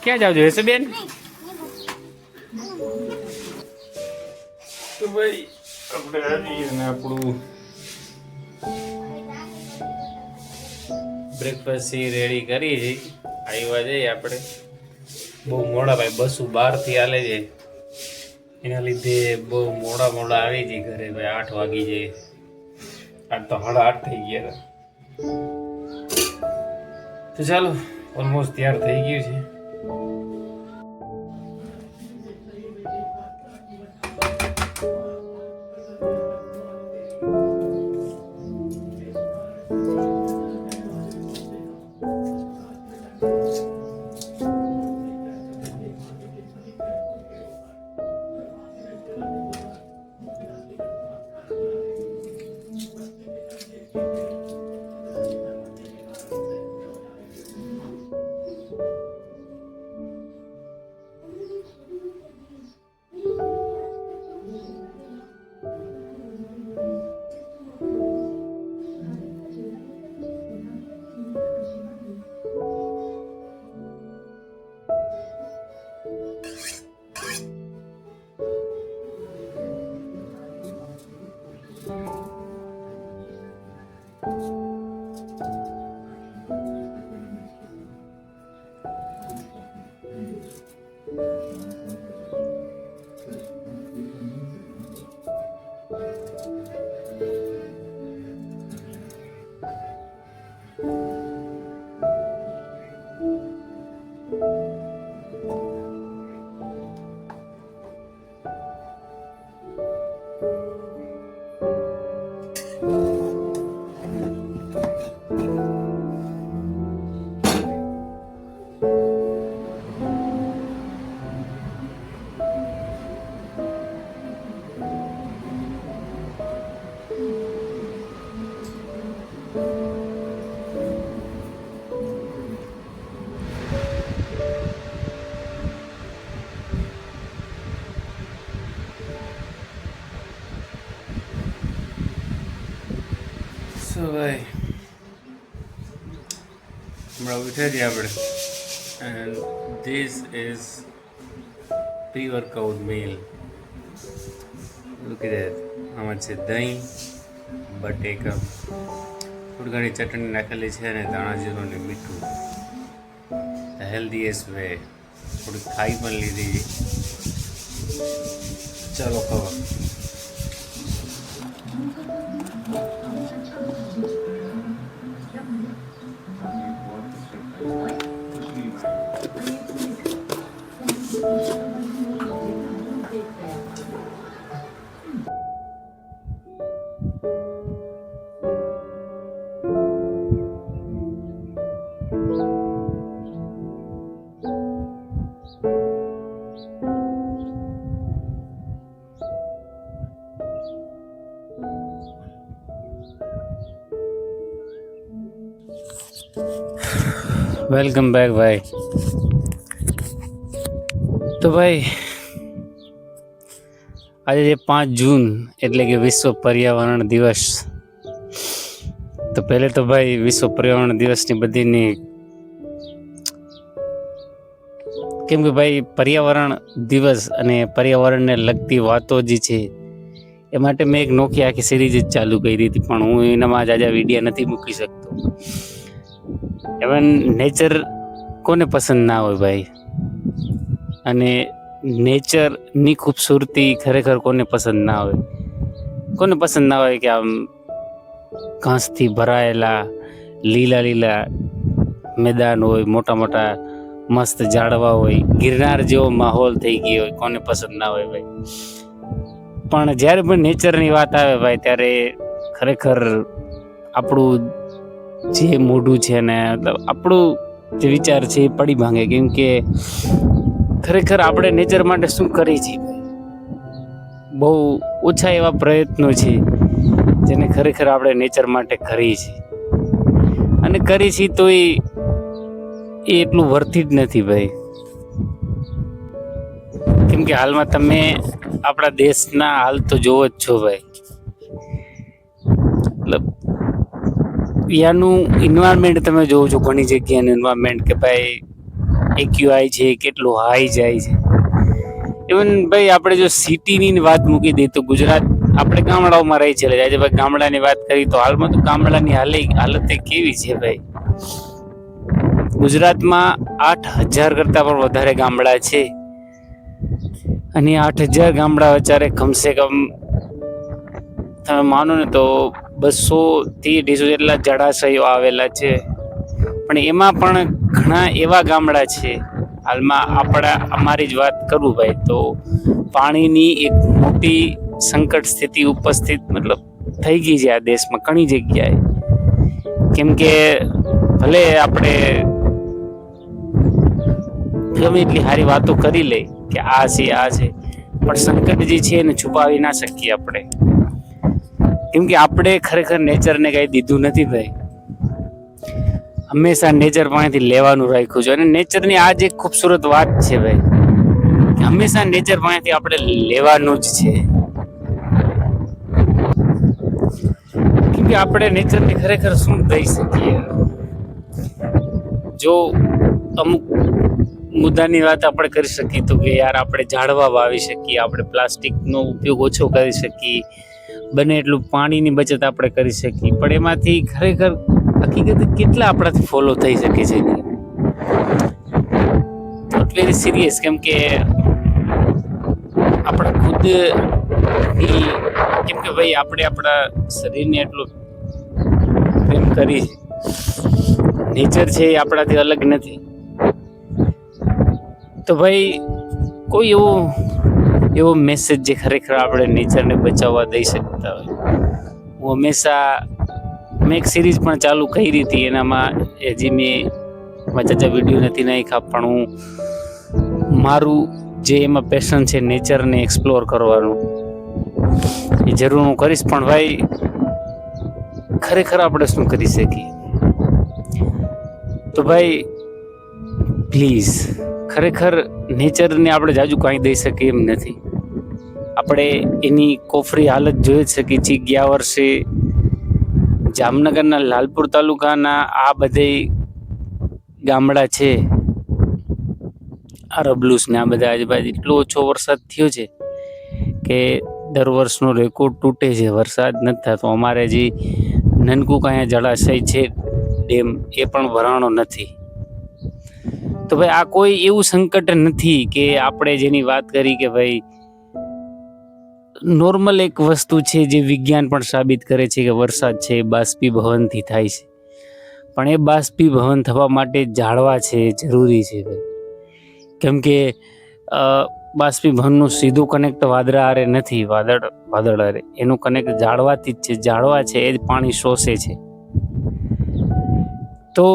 ક્યાં જાવ છો હશે બેન? તો ભાઈ આપણે આવીએ ને આપણું બ્રેકફાસ્ટ રેડી કરી છે. આવ્યા જઈએ આપણે બહુ મોડા ભાઈ, બસો 12 થી હાલે છે, એના લીધે બહુ મોડા આવી જઈ ઘરે ભાઈ. 8 વાગી જાય, આજ તો 8:30 થઈ ગયા. તો ચાલો, ઓલમોસ્ટ તૈયાર થઈ ગયું છે. So ભાઈ હમણાં ઉઠ્યા છીએ આપણે, and this is pre-workout meal. Look at that. આમાં છે દહીં, બટેકા, થોડી ઘણી ચટણી નાખેલી છે અને ધાણા જીરું ને મીઠું. The healthiest way. થોડી ખાઈ પણ લીધી. ચાલો ખાવા. વેલકમ બેક ભાઈ. તો ભાઈ આજે જે 5 જૂન એટલે કે વિશ્વ પર્યાવરણ દિવસ. તો પહેલે તો ભાઈ વિશ્વ પર્યાવરણ દિવસની બધીની, કેમ કે ભાઈ પર્યાવરણ દિવસ અને પર્યાવરણને લગતી વાતો જે છે એ માટે મેં એક નોખી આખી સિરીઝ જ ચાલુ કરી હતી, પણ હું એનામાં જ આજે વિડીયો નથી મૂકી શકતો. એવન નેચર કોને પસંદ ના હોય ભાઈ, અને નેચરની ખૂબસૂરતી ખરેખર કોને પસંદ ના હોય. કોને પસંદ ના હોય કે આમ ઘાસથી ભરાયેલા લીલા લીલા મેદાન હોય, મોટા મોટા મસ્ત ઝાડવા હોય, ગિરનાર જેવો માહોલ થઈ ગયો હોય, કોને પસંદ ના હોય ભાઈ. પણ જ્યારે પણ નેચરની વાત આવે ભાઈ, ત્યારે ખરેખર આપણું જે મોઢું છે ને, આપણું જે વિચાર છે એ પડી ભાંગે. કેમ કે ખરેખર આપણે નેચર માટે શું કરીએ છીએ ભાઈ, બહુ ઓછા એવા પ્રયત્નો છે જેને ખરેખર આપણે નેચર માટે કરીએ છીએ, અને કરીએ છીએ તો એ એટલું વર્થી જ નથી ભાઈ. કેમ કે હાલમાં તમે આપણા દેશના હાલ તો જોવો જ છો ભાઈ. મતલબ ત્યાંનું એન્વાયરમેન્ટ તમે જોવો છો, ઘણી જગ્યાનું એન્વાયરમેન્ટ કે ભાઈ એક્યુઆઈ છે કેટલું હાઈ જાય છે. ઇવન ભાઈ આપણે જો સિટીની વાત મૂકી દઈએ તો ગુજરાત, આપણે ગામડાઓમાં રહી છે આજે ભાઈ ગામડાની વાત કરી તો હાલમાં તો ગામડાની હાલત કેવી છે ભાઈ. ગુજરાતમાં 8,000 કરતા પણ વધારે ગામડા છે અને 8,000 ગામડા વચ્ચે કમસે કમ તમે માનો ને તો 200-250 જેટલા જળાશયો આવેલા છે. પણ એમાં પણ ઘણા એવા ગામડા છે, હાલમાં અમારી જ વાત કરું ભાઈ તો પાણીની એક મોટી સંકટ સ્થિતિ ઉપસ્થિત મતલબ થઈ ગઈ છે આ દેશમાં ઘણી જગ્યાએ. કેમ કે ભલે આપણે ગમે એટલી સારી વાતો કરી લે કે આ છે પણ સંકટ જે છે એને છુપાવી ના શકીએ આપણે. કેમ કે આપણે ખરેખર નેચરને કઈ દીધું નથી ભાઈ. હંમેશા નેચર પાસેથી લેવાનું રાખ્યું છે અને નેચરની આ જ એક ખૂબસૂરત વાત છે ભાઈ કે હંમેશા નેચર પાસેથી આપણે લેવાનું જ છે. કેમ કે આપણે નેચરને ખરેખર શું દઈ શકીએ. જો અમુક મુદ્દાની વાત આપણે કરી શકીએ તો કે યાર આપણે ઝાડવા વાવી શકીએ, આપણે પ્લાસ્ટિકનો ઉપયોગ ઓછો કરી શકીએ, બને એટલું પાણીની બચત આપણે કરી શકીએ. પણ એમાંથી ખરેખર હકીકત કેટલા આપણાથી ફોલો થઈ શકે છે નોટ વેરી સિરિયસ. કેમ કે આપણે ખુદ કેમ કે ભાઈ આપણે આપણા શરીરને એટલો પ્રેમ કરી છે, નેચર છે એ આપણાથી અલગ નથી. તો ભાઈ કોઈ એવો મેસેજ જે ખરેખર આપણે નેચરને બચાવવા દઈ શકતા હોય. હું હંમેશા મેં એક સિરીઝ પણ ચાલુ કરી હતી, એનામાં હજી મેં ચાચા વિડીયો નથી નાખ્યા, પણ હું મારું જે એમાં પેશન છે નેચરને એક્સપ્લોર કરવાનું એ જરૂર હું કરીશ. પણ ભાઈ ખરેખર આપણે શું કરી શકીએ? તો ભાઈ પ્લીઝ ખરેખર નેચરને આપણે જાજુ કાંઈ દઈ શકીએ એમ નથી. આપણે એની કોફરી હાલત જોઈ જ શકીએ છીએ. ગયા વર્ષે જામનગરના લાલપુર તાલુકાના આ બધે ગામડા છે અરબલુસ ને આ બધા આજુબાજુ એટલો ઓછો વરસાદ થયો છે કે દર વર્ષનો રેકોર્ડ તૂટે છે. વરસાદ નથી થતો. અમારે જે નનકું કાંઈ જળાશય છે ડેમ એ પણ ભરાણો નથી. તો ભાઈ આ કોઈ એવું સંકટ નથી કે આપણે જેની વાત કરી કે ભાઈ નોર્મલ એક વસ્તુ છે જે વિજ્ઞાન પણ સાબિત કરે છે કે વરસાદ છે એ બાષ્પીભવનથી થાય છે. પણ એ બાષ્પીભવન થવા માટે ઝાડવા છે જરૂરી છે ભાઈ. કેમ કે બાષ્પીભવનનું સીધું કનેક્ટ વાદળા હારે નથી, વાદળ હારે એનું કનેક્ટ ઝાડવાથી જ છે. ઝાડવા છે એ જ પાણી શોષે છે. તો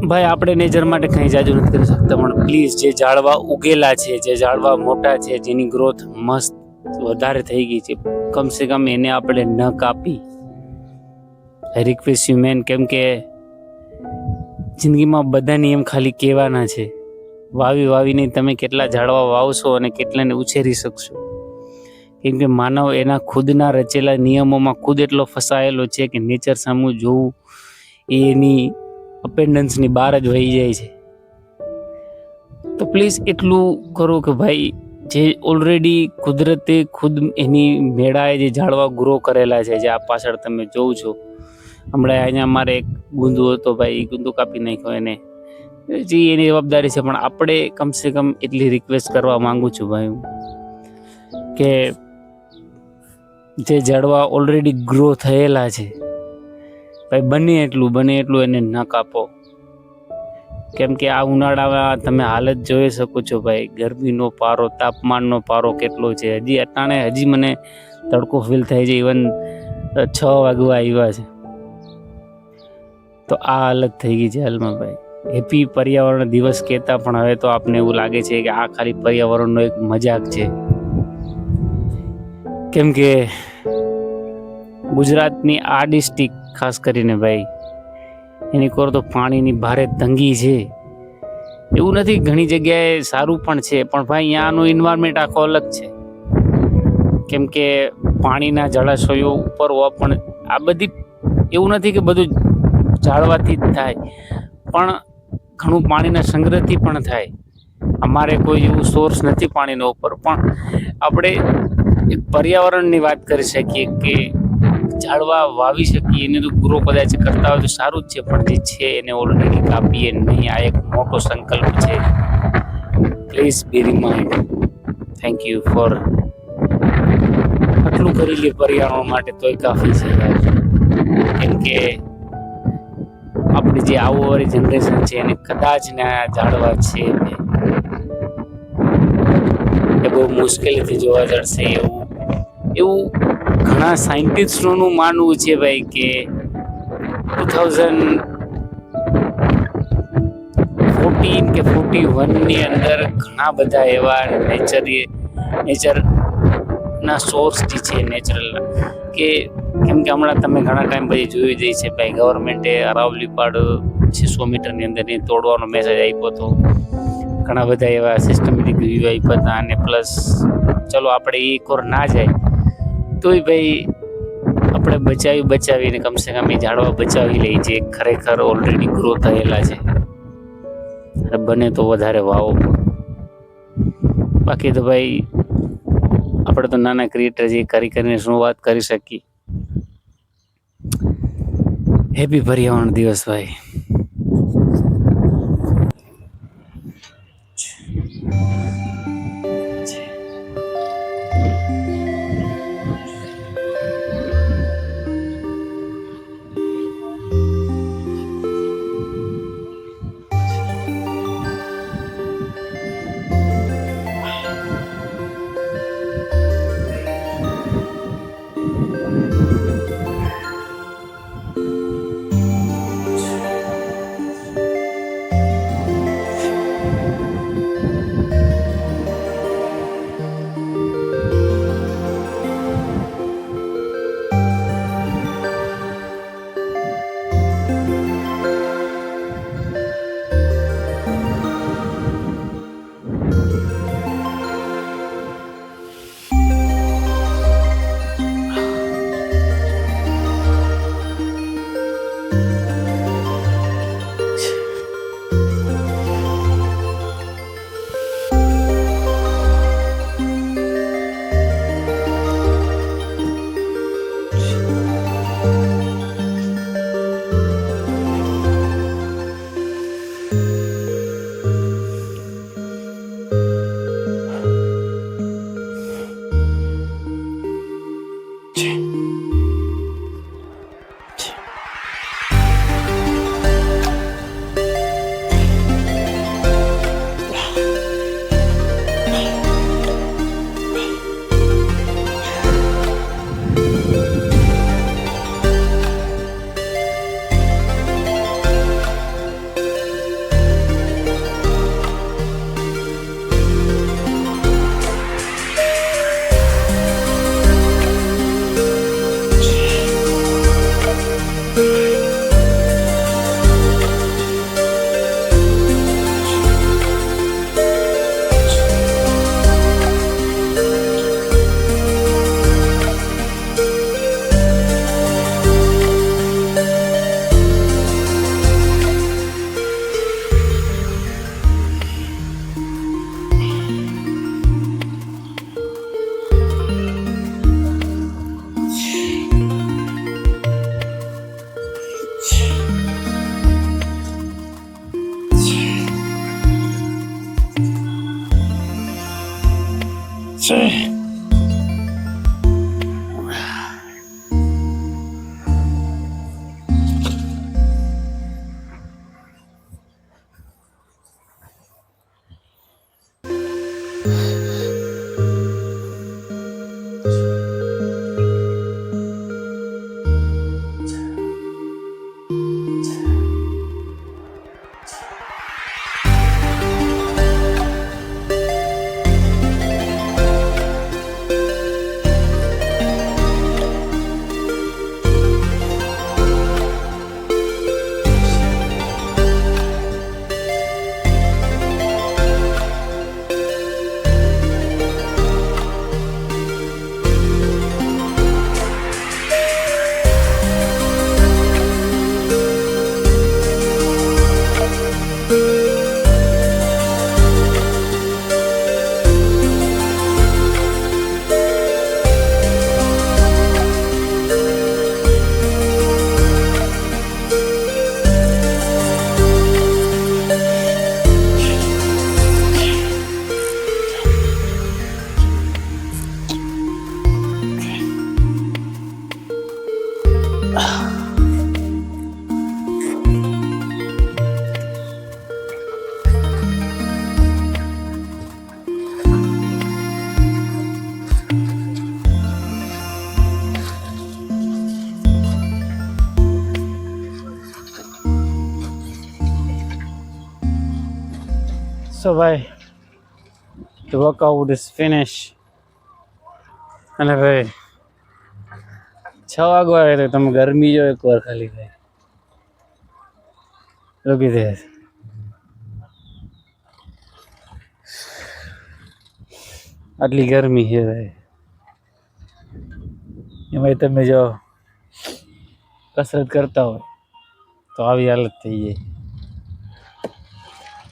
ભાઈ આપણે નેચર માટે કંઈ જાજુ નથી કરી શકતા, પણ પ્લીઝ જે ઝાડવા ઉગેલા છે, જે ઝાડવા મોટા છે, જેની ગ્રોથ મસ્ત વધારે થઈ ગઈ છે, કમસે કમ એને આપણે ન કાપી. I request you man. કેમ કે જિંદગીમાં બધા નિયમ ખાલી કહેવાના છે. વાવીને તમે કેટલા ઝાડવા વાવશો અને કેટલાને ઉછેરી શકશો. કેમ કે માનવ એના ખુદના રચેલા નિયમોમાં ખુદ એટલો ફસાયેલો છે કે નેચર સામું જોવું એની અપેન્ડન્સની બહાર જ વહી જાય છે. તો પ્લીઝ એટલું કરો કે ભાઈ જે ઓલરેડી કુદરતે ખુદ એની મેળાએ જે ઝાડવા ગ્રો કરેલા છે, જે આ પાછળ તમે જોવો છો. હમણાં અહીંયા અમારે એક ગુંદુ હતો ભાઈ, એ ગુંદુ કાપી નાખ્યો એને, જે એની જવાબદારી છે. પણ આપણે કમસે કમ એટલી રિક્વેસ્ટ કરવા માંગુ છું ભાઈ કે જે ઝાડવા ઓલરેડી ગ્રો થયેલા છે ભાઈ બને એટલું એને ન કાપો. કેમ કે આ ઉનાળામાં તમે હાલત જોઈ શકો છો ભાઈ, ગરમીનો પારો, તાપમાનનો પારો કેટલો છે. હજી મને તડકો ફીલ થાય છે. ઇવન 6 વાગવા આવ્યા છે તો આ હાલત થઈ ગઈ છે હાલમાં ભાઈ. હેપી પર્યાવરણ દિવસ કહેતા પણ હવે તો આપને એવું લાગે છે કે આ ખાલી પર્યાવરણનો એક મજાક છે. કેમ કે ગુજરાતની આ ડિસ્ટ્રિક્ટ ખાસ કરીને ભાઈ એની કોર તો પાણીની ભારે તંગી છે. એવું નથી, ઘણી જગ્યાએ સારું પણ છે, પણ ભાઈ અહીંયાનું એન્વાયરમેન્ટ આખો અલગ છે. કેમ કે પાણીના જળાશયો ઉપર પણ આ બધી એવું નથી કે બધું ઝાડવાથી જ થાય, પણ ઘણું પાણીના સંગ્રહથી પણ થાય. અમારે કોઈ એવું સોર્સ નથી પાણીનો ઉપર, પણ આપણે એક પર્યાવરણની વાત કરી શકીએ કે ઝાડવા વાવી શકીએ, એને તો ગ્રો કદાચ કરતા હોય તો સારું જ છે, પણ જે છે એને ઓલરેડી કાપીએ નહીં. આ એક મોટો સંકલ્પ છે. Please be remind. Thank you for આટલું કરી લે પર્યાવરણ માટે તોય કાફી છે યાર. કેમ કે આપણી જે આવવાવાળી જનરેશન છે એને કદાચ ને આ ઝાડવા છે એ બહુ મુશ્કેલીથી જોવા જશે. એવું ઘણા સાયન્ટિસ્ટોનું માનવું છે ભાઈ કે 2014 કે 41ની અંદર ઘણા બધા એવા નેચરના સોર્સ જે છે નેચરલના, કે કેમ કે હમણાં તમે ઘણા ટાઈમ પછી જોઈ જઈ છે ભાઈ, ગવર્મેન્ટે અરાવલી પાડ 600 મીટરની અંદર એ તોડવાનો મેસેજ આપ્યો હતો. ઘણા બધા એવા સિસ્ટમેટિક રિવ્યુ આપ્યા હતા. અને પ્લસ ચલો આપણે એ કોર ના જાય તોય ભાઈ આપણે બચાવીને કમસે કમ એ ઝાડવા બચાવી લઈએ, જે ખરેખર ઓલરેડી ગ્રો થયેલા છે. બને તો વધારે વાવો. બાકી તો ભાઈ આપણે તો નાના ક્રિએટર જે કરીને શું વાત કરી શકીએ. હેપી પર્યાવરણ દિવસ ભાઈ. સો ભાઈ the workout is finished. અને ભાઈ 6 વાગવા આવે તો તમે ગરમી જો એકવાર ખાલી ભાઈ લોકી દે આટલી ગરમી છે ભાઈ એમાં તમે જો કસરત કરતા હોય તો આવી હાલત થઈ જાય.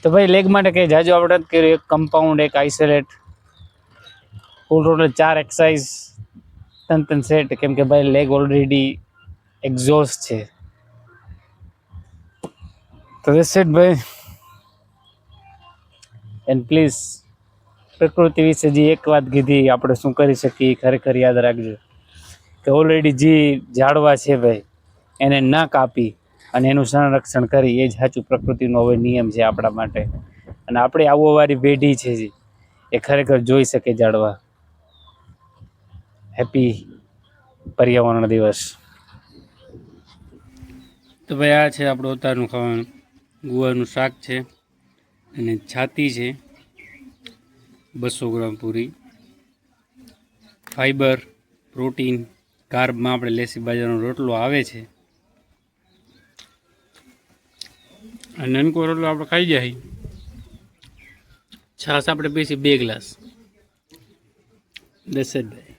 તો ભાઈ લેગ માટે કંઈ જાજો આપણે નથી કર્યું. એક કમ્પાઉન્ડ, એક આઇસોલેટ, ફૂલ ટોટલ 4 એક્સરસાઇઝ, 3 સેટ. કેમ કે ભાઈ લેગ ઓલરેડી એક્ઝોસ્ટ છે. તો ધેટ્સ ઇટ ભાઈ. એન્ડ પ્લીઝ પ્રકૃતિ વિશે જે એક વાત કીધી આપણે શું કરી શકીએ ખરેખર યાદ રાખજો કે ઓલરેડી જે ઝાડવા છે ભાઈ એને ન કાપી અને એનું સંરક્ષણ કરી એ જ સાચું પ્રકૃતિનો હવે નિયમ છે આપણા માટે. અને આપણી આવવાવાળી પેઢી છે એ ખરેખર જોઈ શકે ઝાડવા. હેપી પર્યાવરણ દિવસ. તો ભાઈ આ છે આપણું અત્યારનું ખાવાનું. ગુવારનું શાક છે અને છાતી છે 200 ગ્રામ પૂરી. ફાઈબર, પ્રોટીન, કાર્બમાં આપણે લેસી બાજરાનો રોટલો આવે છે. અને નાનકો રોટલો આપણે ખાઈ જાય. છાશ આપણે પીસી 2 ગ્લાસ. દસ જ ભાઈ.